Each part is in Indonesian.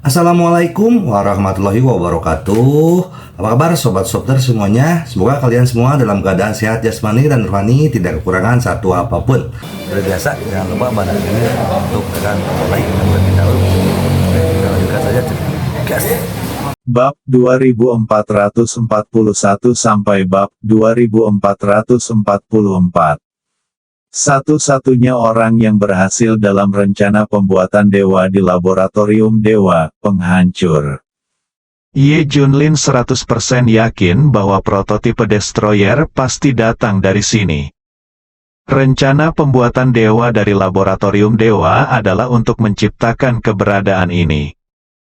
Assalamualaikum warahmatullahi wabarakatuh. Apa kabar sobat Softer semuanya? Semoga kalian semua dalam keadaan sehat jasmani dan rohani, tidak kekurangan satu apapun. Seperti biasa, jangan lupa pada ini untuk tekan tombol like dan terlebih dahulu. Oke, kita lanjutkan saja. Gas. Bab 2441 sampai bab 2444. Satu-satunya orang yang berhasil dalam rencana pembuatan dewa di laboratorium dewa, penghancur. Ye Junlin 100% yakin bahwa prototipe destroyer pasti datang dari sini. Rencana pembuatan dewa dari laboratorium dewa adalah untuk menciptakan keberadaan ini.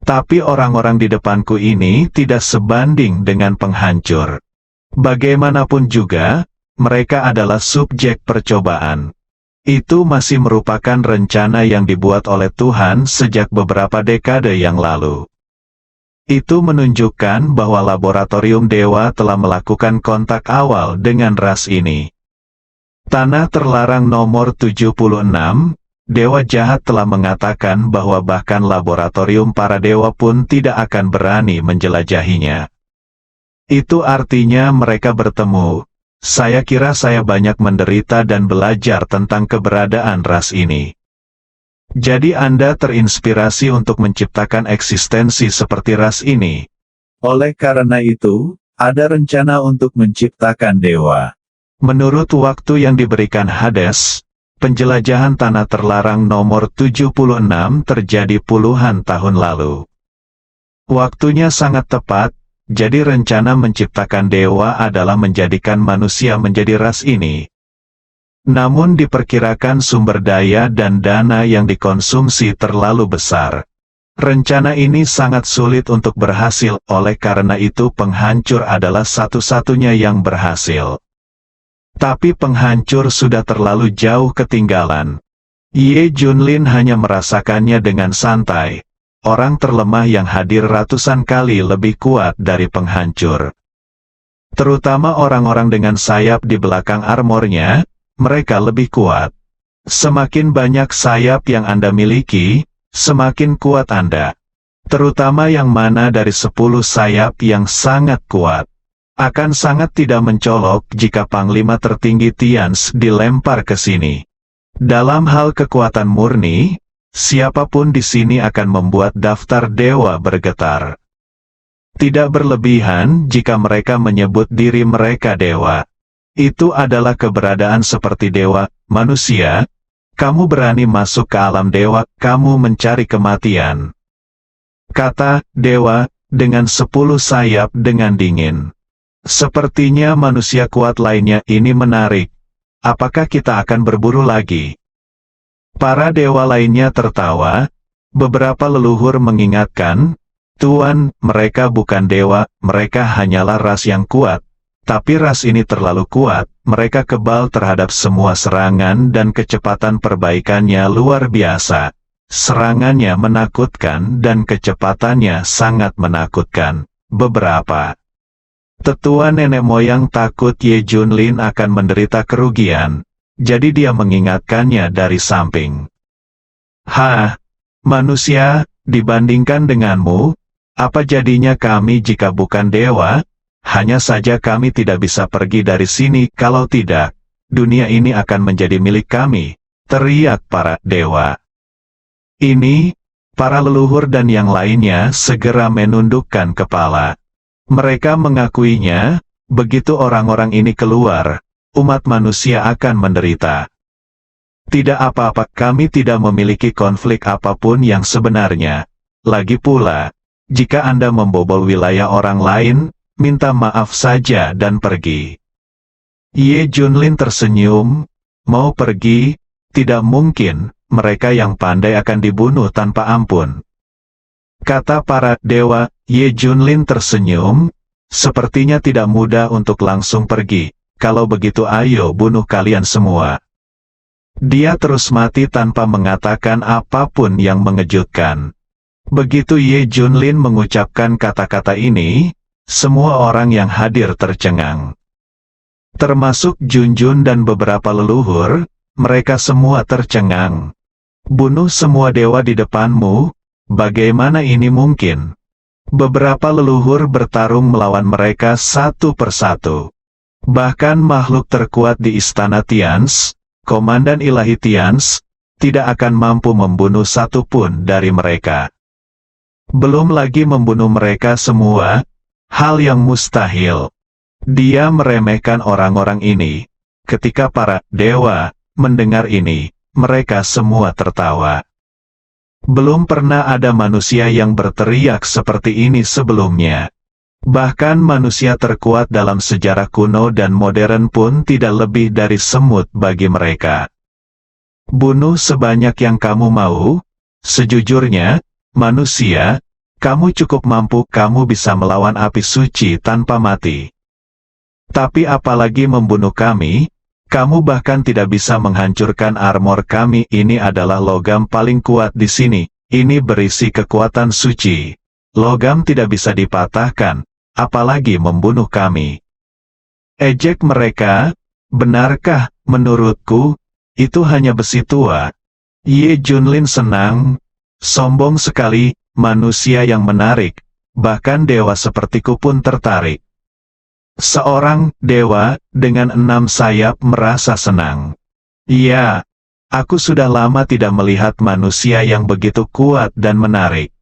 Tapi orang-orang di depanku ini tidak sebanding dengan penghancur. Bagaimanapun juga, mereka adalah subjek percobaan. Itu masih merupakan rencana yang dibuat oleh Tuhan sejak beberapa dekade yang lalu. Itu menunjukkan bahwa laboratorium dewa telah melakukan kontak awal dengan ras ini. Tanah terlarang nomor 76, Dewa Jahat telah mengatakan bahwa bahkan laboratorium para dewa pun tidak akan berani menjelajahinya. Itu artinya mereka bertemu. Saya kira saya banyak menderita dan belajar tentang keberadaan ras ini. Jadi Anda terinspirasi untuk menciptakan eksistensi seperti ras ini. Oleh karena itu, ada rencana untuk menciptakan dewa. Menurut waktu yang diberikan Hades, penjelajahan tanah terlarang nomor 76 terjadi puluhan tahun lalu. Waktunya sangat tepat. Jadi rencana menciptakan dewa adalah menjadikan manusia menjadi ras ini. Namun diperkirakan sumber daya dan dana yang dikonsumsi terlalu besar. Rencana ini sangat sulit untuk berhasil, oleh karena itu penghancur adalah satu-satunya yang berhasil. Tapi penghancur sudah terlalu jauh ketinggalan. Ye Junlin hanya merasakannya dengan santai. Orang terlemah yang hadir ratusan kali lebih kuat dari penghancur. Terutama orang-orang dengan sayap di belakang armornya, mereka lebih kuat. Semakin banyak sayap yang Anda miliki, semakin kuat Anda. Terutama yang mana dari 10 sayap yang sangat kuat. Akan sangat tidak mencolok jika Panglima tertinggi Tians dilempar ke sini. Dalam hal kekuatan murni, siapapun di sini akan membuat daftar dewa bergetar. Tidak berlebihan jika mereka menyebut diri mereka dewa. Itu adalah keberadaan seperti dewa, manusia. Kamu berani masuk ke alam dewa, kamu mencari kematian. Kata dewa dengan 10 sayap dengan dingin. Sepertinya manusia kuat lainnya ini menarik. Apakah kita akan berburu lagi? Para dewa lainnya tertawa. Beberapa leluhur mengingatkan, Tuan, mereka bukan dewa, mereka hanyalah ras yang kuat. Tapi ras ini terlalu kuat, mereka kebal terhadap semua serangan dan kecepatan perbaikannya luar biasa. Serangannya menakutkan dan kecepatannya sangat menakutkan. Beberapa tetua nenek moyang takut Ye Junlin akan menderita kerugian. Jadi dia mengingatkannya dari samping. Hah, manusia, dibandingkan denganmu, apa jadinya kami jika bukan dewa? Hanya saja kami tidak bisa pergi dari sini, kalau tidak, dunia ini akan menjadi milik kami, teriak para dewa. Ini, para leluhur dan yang lainnya segera menundukkan kepala. Mereka mengakuinya, begitu orang-orang ini keluar, umat manusia akan menderita. Tidak apa-apa, kami tidak memiliki konflik apapun yang sebenarnya. Lagi pula, jika Anda membobol wilayah orang lain, minta maaf saja dan pergi. Ye Junlin tersenyum, mau pergi? Tidak mungkin, mereka yang pandai akan dibunuh tanpa ampun. Kata para dewa, Ye Junlin tersenyum, sepertinya tidak mudah untuk langsung pergi. Kalau begitu ayo bunuh kalian semua. Dia terus mati tanpa mengatakan apapun yang mengejutkan. Begitu Ye Junlin mengucapkan kata-kata ini, semua orang yang hadir tercengang. Termasuk Junjun dan beberapa leluhur, mereka semua tercengang. Bunuh semua dewa di depanmu, bagaimana ini mungkin? Beberapa leluhur bertarung melawan mereka satu persatu. Bahkan makhluk terkuat di istana Tians, Komandan Ilahi Tians, tidak akan mampu membunuh satu pun dari mereka. Belum lagi membunuh mereka semua, hal yang mustahil. Dia meremehkan orang-orang ini. Ketika para dewa mendengar ini, mereka semua tertawa. Belum pernah ada manusia yang berteriak seperti ini sebelumnya. Bahkan manusia terkuat dalam sejarah kuno dan modern pun tidak lebih dari semut bagi mereka. Bunuh sebanyak yang kamu mau. Sejujurnya, manusia, kamu cukup mampu, kamu bisa melawan api suci tanpa mati. Tapi apalagi membunuh kami, kamu bahkan tidak bisa menghancurkan armor kami. Ini adalah logam paling kuat di sini. Ini berisi kekuatan suci. Logam tidak bisa dipatahkan, apalagi membunuh kami. Ejek mereka, benarkah, menurutku, itu hanya besi tua. Ye Junlin senang, sombong sekali, manusia yang menarik, bahkan dewa sepertiku pun tertarik. Seorang dewa dengan 6 sayap merasa senang. Iya, aku sudah lama tidak melihat manusia yang begitu kuat dan menarik.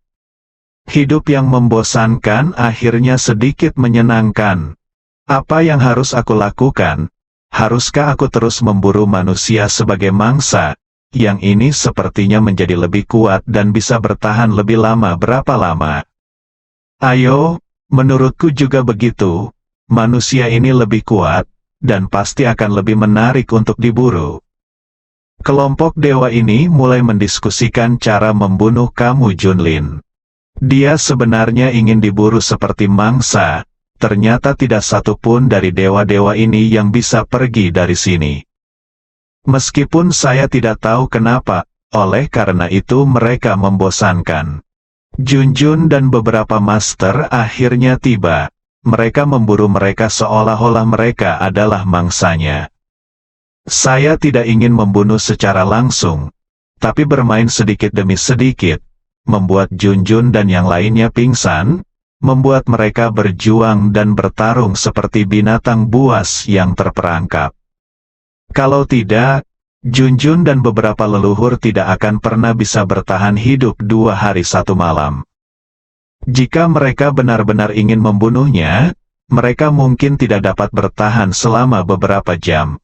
Hidup yang membosankan akhirnya sedikit menyenangkan. Apa yang harus aku lakukan? Haruskah aku terus memburu manusia sebagai mangsa? Yang ini sepertinya menjadi lebih kuat dan bisa bertahan lebih lama. Berapa lama? Ayo, menurutku juga begitu. Manusia ini lebih kuat, dan pasti akan lebih menarik untuk diburu. Kelompok dewa ini mulai mendiskusikan cara membunuh kamu Junlin. Dia sebenarnya ingin diburu seperti mangsa, ternyata tidak satu pun dari dewa-dewa ini yang bisa pergi dari sini. Meskipun saya tidak tahu kenapa, oleh karena itu mereka membosankan. Junjun dan beberapa master akhirnya tiba. Mereka memburu mereka seolah-olah mereka adalah mangsanya. Saya tidak ingin membunuh secara langsung, tapi bermain sedikit demi sedikit, membuat Junjun dan yang lainnya pingsan, membuat mereka berjuang dan bertarung seperti binatang buas yang terperangkap. Kalau tidak, Junjun dan beberapa leluhur tidak akan pernah bisa bertahan hidup 2 hari 1 malam. Jika mereka benar-benar ingin membunuhnya, mereka mungkin tidak dapat bertahan selama beberapa jam.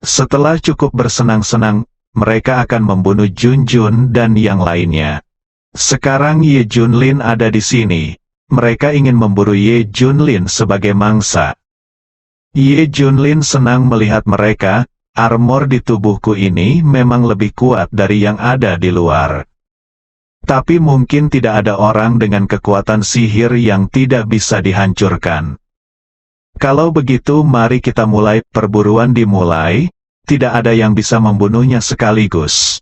Setelah cukup bersenang-senang, mereka akan membunuh Junjun dan yang lainnya. Sekarang Ye Junlin ada di sini. Mereka ingin memburu Ye Junlin sebagai mangsa. Ye Junlin senang melihat mereka. Armor di tubuhku ini memang lebih kuat dari yang ada di luar. Tapi mungkin tidak ada orang dengan kekuatan sihir yang tidak bisa dihancurkan. Kalau begitu mari kita mulai. Perburuan dimulai, tidak ada yang bisa membunuhnya sekaligus.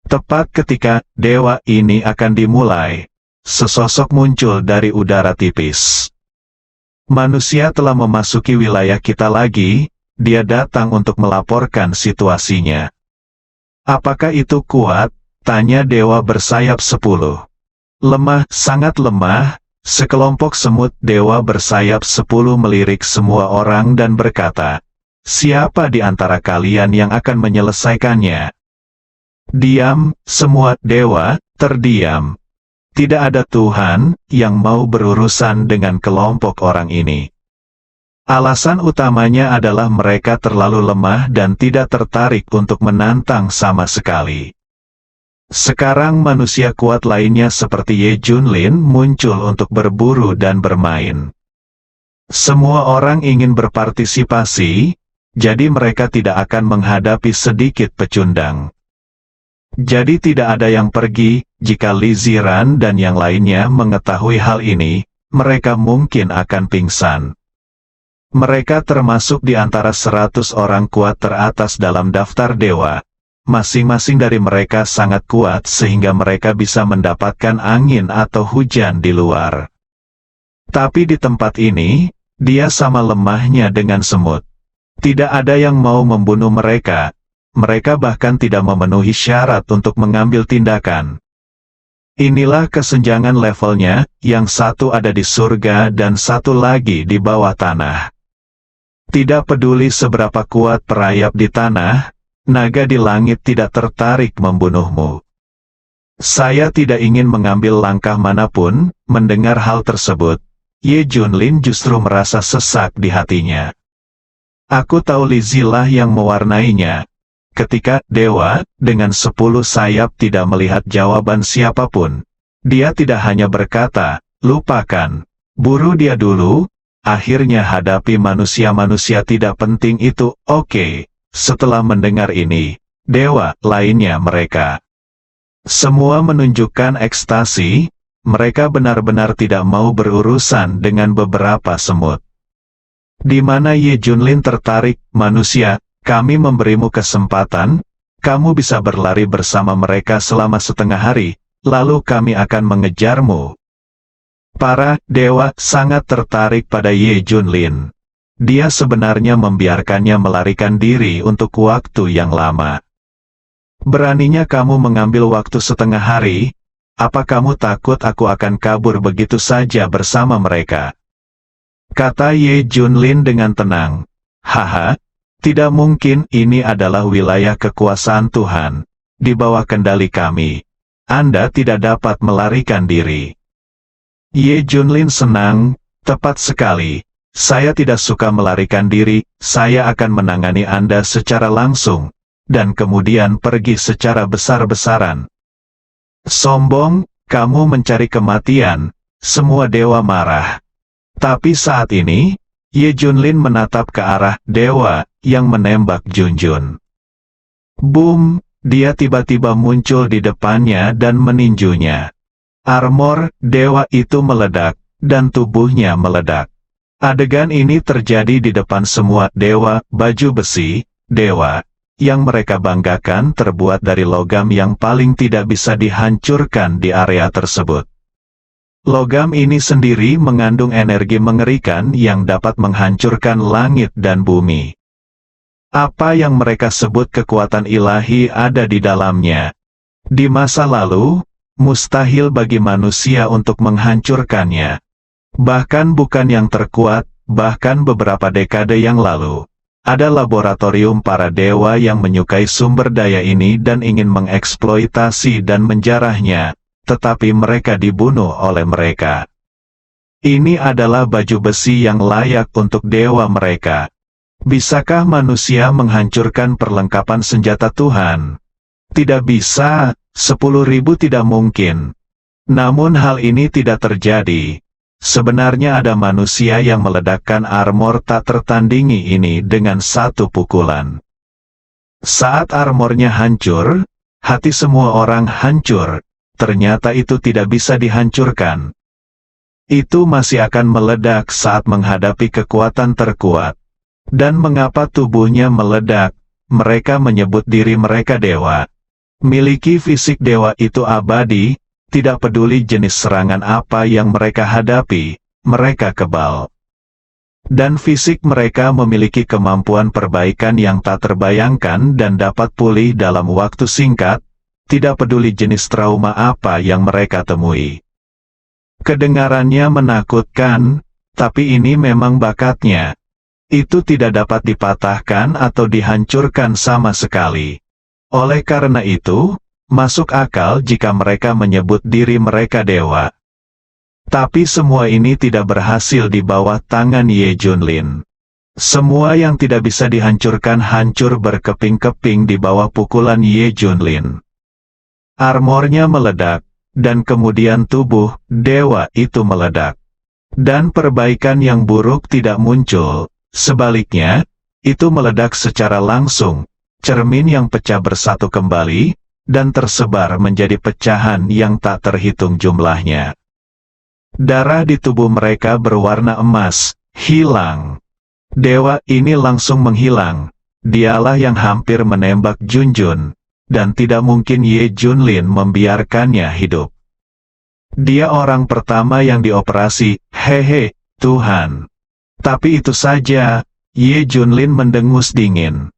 Tepat ketika dewa ini akan dimulai, sesosok muncul dari udara tipis. Manusia telah memasuki wilayah kita lagi, dia datang untuk melaporkan situasinya. Apakah itu kuat? Tanya dewa bersayap 10. Lemah, sangat lemah. Sekelompok semut dewa bersayap 10 melirik semua orang dan berkata, siapa di antara kalian yang akan menyelesaikannya? Diam, semua dewa, terdiam. Tidak ada Tuhan yang mau berurusan dengan kelompok orang ini. Alasan utamanya adalah mereka terlalu lemah dan tidak tertarik untuk menantang sama sekali. Sekarang manusia kuat lainnya seperti Ye Junlin muncul untuk berburu dan bermain. Semua orang ingin berpartisipasi, jadi mereka tidak akan menghadapi sedikit pecundang. Jadi tidak ada yang pergi. Jika Li Ziran dan yang lainnya mengetahui hal ini, mereka mungkin akan pingsan. Mereka termasuk di antara 100 orang kuat teratas dalam daftar dewa. Masing-masing dari mereka sangat kuat sehingga mereka bisa mendapatkan angin atau hujan di luar. Tapi di tempat ini, dia sama lemahnya dengan semut. Tidak ada yang mau membunuh mereka. Mereka bahkan tidak memenuhi syarat untuk mengambil tindakan. Inilah kesenjangan levelnya, yang satu ada di surga dan satu lagi di bawah tanah. Tidak peduli seberapa kuat perayap di tanah, naga di langit tidak tertarik membunuhmu. Saya tidak ingin mengambil langkah manapun. Mendengar hal tersebut, Ye Junlin justru merasa sesak di hatinya. Aku tahu Li Zilah yang mewarnainya. Ketika dewa dengan 10 sayap tidak melihat jawaban siapapun, dia tidak hanya berkata, lupakan, buru dia dulu, akhirnya hadapi manusia-manusia tidak penting itu. Oke. Setelah mendengar ini, dewa lainnya mereka semua menunjukkan ekstasi. Mereka benar-benar tidak mau berurusan dengan beberapa semut. Di mana Ye Junlin tertarik, manusia, kami memberimu kesempatan, kamu bisa berlari bersama mereka selama setengah hari, lalu kami akan mengejarmu. Para dewa sangat tertarik pada Ye Junlin. Dia sebenarnya membiarkannya melarikan diri untuk waktu yang lama. Beraninya kamu mengambil waktu setengah hari? Apa kamu takut aku akan kabur begitu saja bersama mereka? Kata Ye Junlin dengan tenang. Haha. Tidak mungkin, ini adalah wilayah kekuasaan Tuhan. Di bawah kendali kami. Anda tidak dapat melarikan diri. Ye Junlin senang, tepat sekali. Saya tidak suka melarikan diri, saya akan menangani Anda secara langsung, dan kemudian pergi secara besar-besaran. Sombong, kamu mencari kematian, semua dewa marah. Tapi saat ini, Ye Junlin menatap ke arah dewa yang menembak Junjun. Boom, dia tiba-tiba muncul di depannya dan meninjunya. Armor dewa itu meledak, dan tubuhnya meledak. Adegan ini terjadi di depan semua dewa. Baju besi, dewa, yang mereka banggakan terbuat dari logam yang paling tidak bisa dihancurkan di area tersebut. Logam ini sendiri mengandung energi mengerikan yang dapat menghancurkan langit dan bumi. Apa yang mereka sebut kekuatan ilahi ada di dalamnya. Di masa lalu, mustahil bagi manusia untuk menghancurkannya. Bahkan bukan yang terkuat, bahkan beberapa dekade yang lalu, ada laboratorium para dewa yang menyukai sumber daya ini dan ingin mengeksploitasi dan menjarahnya. Tetapi mereka dibunuh oleh mereka. Ini adalah baju besi yang layak untuk dewa mereka. Bisakah manusia menghancurkan perlengkapan senjata Tuhan? Tidak bisa, 10.000 tidak mungkin. Namun hal ini tidak terjadi. Sebenarnya ada manusia yang meledakkan armor tak tertandingi ini dengan satu pukulan. Saat armornya hancur, hati semua orang hancur. Ternyata itu tidak bisa dihancurkan. Itu masih akan meledak saat menghadapi kekuatan terkuat. Dan mengapa tubuhnya meledak? Mereka menyebut diri mereka dewa. Miliki fisik dewa itu abadi, tidak peduli jenis serangan apa yang mereka hadapi, mereka kebal. Dan fisik mereka memiliki kemampuan perbaikan yang tak terbayangkan dan dapat pulih dalam waktu singkat. Tidak peduli jenis trauma apa yang mereka temui. Kedengarannya menakutkan, tapi ini memang bakatnya. Itu tidak dapat dipatahkan atau dihancurkan sama sekali. Oleh karena itu, masuk akal jika mereka menyebut diri mereka dewa. Tapi semua ini tidak berhasil di bawah tangan Ye Junlin. Semua yang tidak bisa dihancurkan hancur berkeping-keping di bawah pukulan Ye Junlin. Armornya meledak, dan kemudian tubuh dewa itu meledak. Dan perbaikan yang buruk tidak muncul, sebaliknya, itu meledak secara langsung, cermin yang pecah bersatu kembali, dan tersebar menjadi pecahan yang tak terhitung jumlahnya. Darah di tubuh mereka berwarna emas, hilang. Dewa ini langsung menghilang, dialah yang hampir menembak Junjun. Dan tidak mungkin Ye Junlin membiarkannya hidup. Dia orang pertama yang dioperasi, hehe, Tuhan. Tapi itu saja, Ye Junlin mendengus dingin.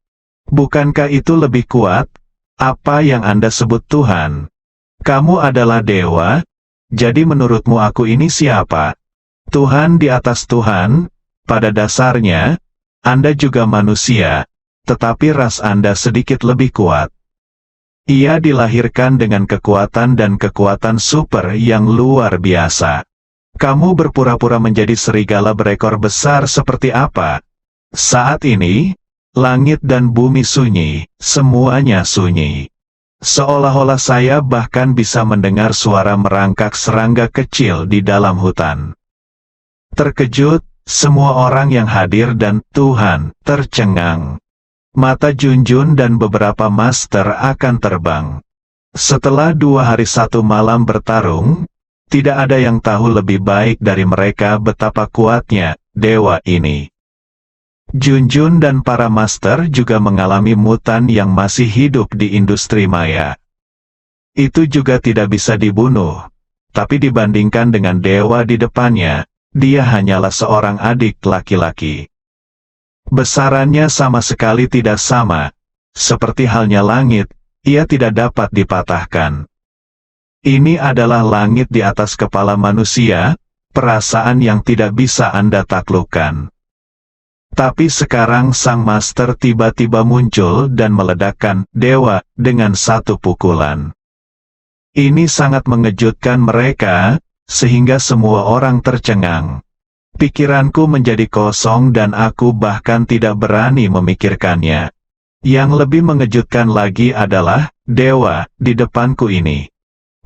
Bukankah itu lebih kuat? Apa yang Anda sebut Tuhan? Kamu adalah dewa, jadi menurutmu aku ini siapa? Tuhan di atas Tuhan, pada dasarnya, Anda juga manusia, tetapi ras Anda sedikit lebih kuat. Ia dilahirkan dengan kekuatan dan kekuatan super yang luar biasa. Kamu berpura-pura menjadi serigala berekor besar seperti apa? Saat ini, langit dan bumi sunyi, semuanya sunyi. Seolah-olah saya bahkan bisa mendengar suara merangkak serangga kecil di dalam hutan. Terkejut, semua orang yang hadir dan Tuhan tercengang. Mata Junjun dan beberapa master akan terbang. Setelah 2 hari 1 malam bertarung, tidak ada yang tahu lebih baik dari mereka betapa kuatnya dewa ini. Junjun dan para master juga mengalami mutan yang masih hidup di industri maya. Itu juga tidak bisa dibunuh, tapi dibandingkan dengan dewa di depannya, dia hanyalah seorang adik laki-laki. Besarannya sama sekali tidak sama, seperti halnya langit, ia tidak dapat dipatahkan. Ini adalah langit di atas kepala manusia, perasaan yang tidak bisa Anda taklukkan. Tapi sekarang sang master tiba-tiba muncul dan meledakkan dewa dengan 1 pukulan. Ini sangat mengejutkan mereka, sehingga semua orang tercengang. Pikiranku menjadi kosong dan aku bahkan tidak berani memikirkannya. Yang lebih mengejutkan lagi adalah, dewa di depanku ini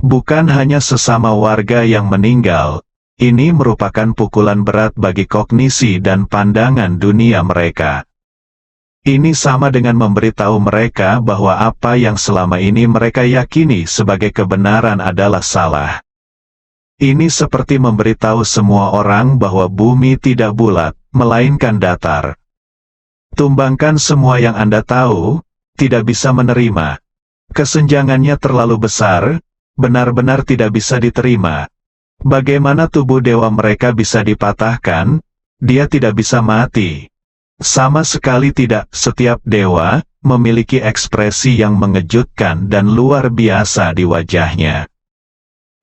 bukan hanya sesama warga yang meninggal. Ini merupakan pukulan berat bagi kognisi dan pandangan dunia mereka. Ini sama dengan memberitahu mereka bahwa apa yang selama ini mereka yakini sebagai kebenaran adalah salah. Ini seperti memberitahu semua orang bahwa bumi tidak bulat, melainkan datar. Tumbangkan semua yang Anda tahu, tidak bisa menerima. Kesenjangannya terlalu besar, benar-benar tidak bisa diterima. Bagaimana tubuh dewa mereka bisa dipatahkan? Dia tidak bisa mati. Sama sekali tidak. Setiap dewa memiliki ekspresi yang mengejutkan dan luar biasa di wajahnya.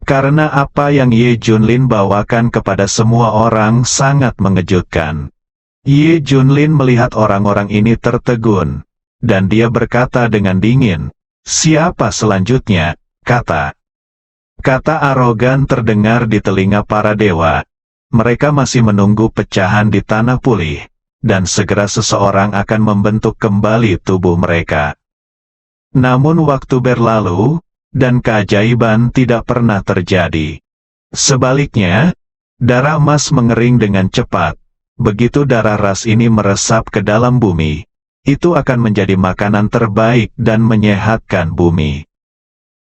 Karena apa yang Ye Junlin bawakan kepada semua orang sangat mengejutkan. Ye Junlin melihat orang-orang ini tertegun, dan dia berkata dengan dingin, "Siapa selanjutnya?" Kata arogan terdengar di telinga para dewa. Mereka masih menunggu pecahan di tanah pulih, dan segera seseorang akan membentuk kembali tubuh mereka. Namun waktu berlalu, dan keajaiban tidak pernah terjadi. Sebaliknya, darah emas mengering dengan cepat. Begitu darah ras ini meresap ke dalam bumi, itu akan menjadi makanan terbaik dan menyehatkan bumi.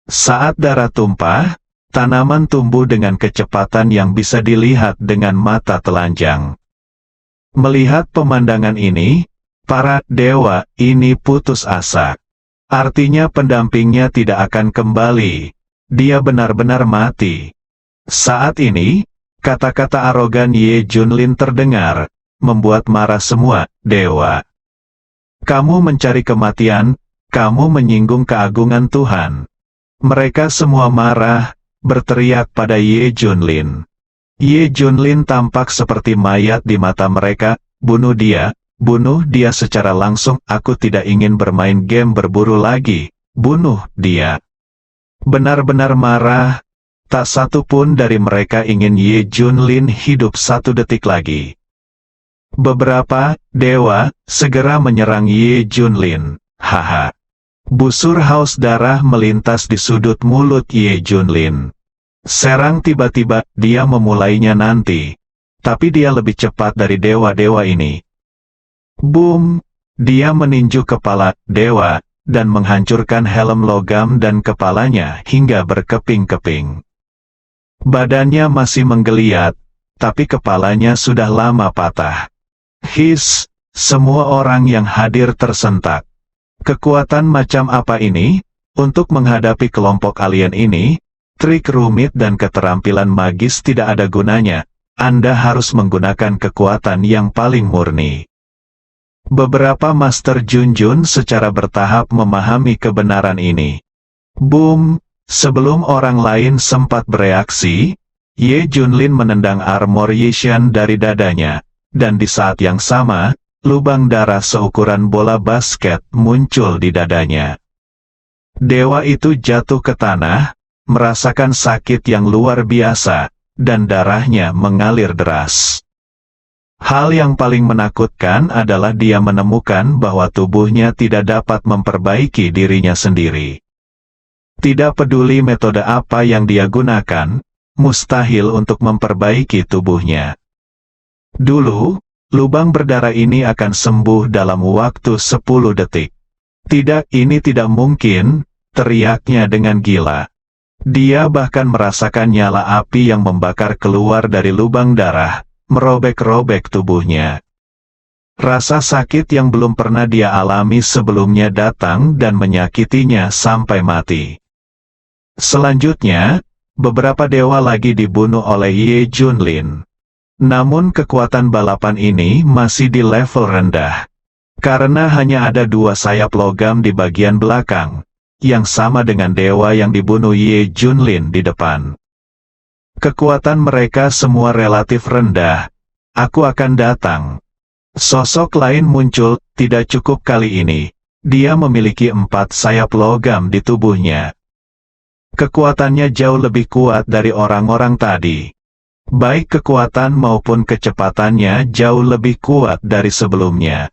Saat darah tumpah, tanaman tumbuh dengan kecepatan yang bisa dilihat dengan mata telanjang. Melihat pemandangan ini, para dewa ini putus asa. Artinya pendampingnya tidak akan kembali. Dia benar-benar mati. Saat ini, kata-kata arogan Ye Junlin terdengar, membuat marah semua dewa. Kamu mencari kematian, kamu menyinggung keagungan Tuhan. Mereka semua marah, berteriak pada Ye Junlin. Ye Junlin tampak seperti mayat di mata mereka. Bunuh dia secara langsung. Aku tidak ingin bermain game berburu lagi. Bunuh dia. Benar-benar marah. Tak satu pun dari mereka ingin Ye Junlin hidup 1 detik lagi. Beberapa dewa segera menyerang Ye Junlin. Haha. Busur haus darah melintas di sudut mulut Ye Junlin. Serang tiba-tiba, dia memulainya nanti. Tapi dia lebih cepat dari dewa-dewa ini. Boom! Dia meninju kepala dewa, dan menghancurkan helm logam dan kepalanya hingga berkeping-keping. Badannya masih menggeliat, tapi kepalanya sudah lama patah. His! Semua orang yang hadir tersentak. Kekuatan macam apa ini? Untuk menghadapi kelompok alien ini, trik rumit dan keterampilan magis tidak ada gunanya. Anda harus menggunakan kekuatan yang paling murni. Beberapa Master Junjun secara bertahap memahami kebenaran ini. Boom! Sebelum orang lain sempat bereaksi, Ye Junlin menendang armor Yishan dari dadanya, dan di saat yang sama, lubang darah seukuran bola basket muncul di dadanya. Dewa itu jatuh ke tanah, merasakan sakit yang luar biasa, dan darahnya mengalir deras. Hal yang paling menakutkan adalah dia menemukan bahwa tubuhnya tidak dapat memperbaiki dirinya sendiri. Tidak peduli metode apa yang dia gunakan, mustahil untuk memperbaiki tubuhnya. Dulu, lubang berdarah ini akan sembuh dalam waktu 10 detik. Tidak, ini tidak mungkin, teriaknya dengan gila. Dia bahkan merasakan nyala api yang membakar keluar dari lubang darah, merobek-robek tubuhnya. Rasa sakit yang belum pernah dia alami sebelumnya datang dan menyakitinya sampai mati. Selanjutnya, beberapa dewa lagi dibunuh oleh Ye Junlin. Namun kekuatan balapan ini masih di level rendah. Karena hanya ada 2 sayap logam di bagian belakang, yang sama dengan dewa yang dibunuh Ye Junlin di depan. Kekuatan mereka semua relatif rendah. Aku akan datang. Sosok lain muncul, tidak cukup kali ini. Dia memiliki 4 sayap logam di tubuhnya. Kekuatannya jauh lebih kuat dari orang-orang tadi. Baik kekuatan maupun kecepatannya jauh lebih kuat dari sebelumnya.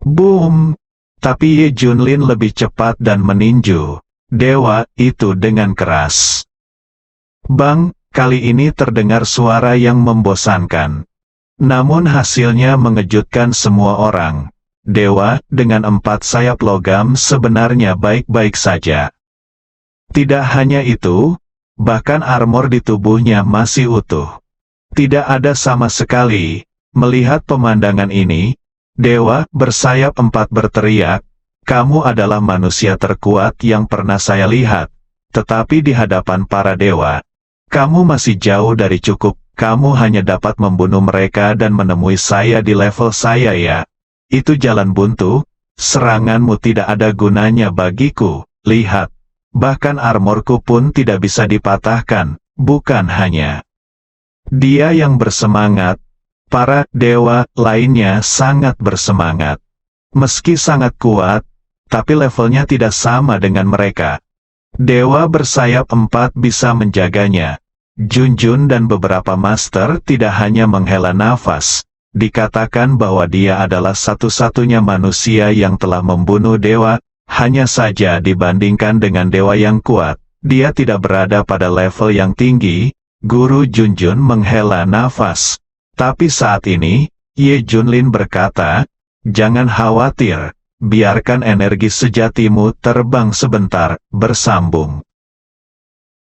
Boom! Tapi Ye Junlin lebih cepat dan meninju dewa itu dengan keras. Bang, kali ini terdengar suara yang membosankan. Namun hasilnya mengejutkan semua orang. Dewa dengan 4 sayap logam sebenarnya baik-baik saja. Tidak hanya itu, bahkan armor di tubuhnya masih utuh. Tidak ada sama sekali. Melihat pemandangan ini, dewa bersayap 4 berteriak, "Kamu adalah manusia terkuat yang pernah saya lihat." Tetapi di hadapan para dewa, kamu masih jauh dari cukup. Kamu hanya dapat membunuh mereka dan menemui saya di level saya ya. Itu jalan buntu, seranganmu tidak ada gunanya bagiku. Lihat. Bahkan armorku pun tidak bisa dipatahkan, bukan hanya dia yang bersemangat, para dewa lainnya sangat bersemangat. Meski sangat kuat, tapi levelnya tidak sama dengan mereka. Dewa bersayap 4 bisa menjaganya. Junjun dan beberapa master tidak hanya menghela nafas, dikatakan bahwa dia adalah satu-satunya manusia yang telah membunuh dewa. Hanya saja dibandingkan dengan dewa yang kuat, dia tidak berada pada level yang tinggi. Guru Junjun menghela nafas. Tapi saat ini, Ye Junlin berkata, "Jangan khawatir, biarkan energi sejatimu terbang sebentar, bersambung."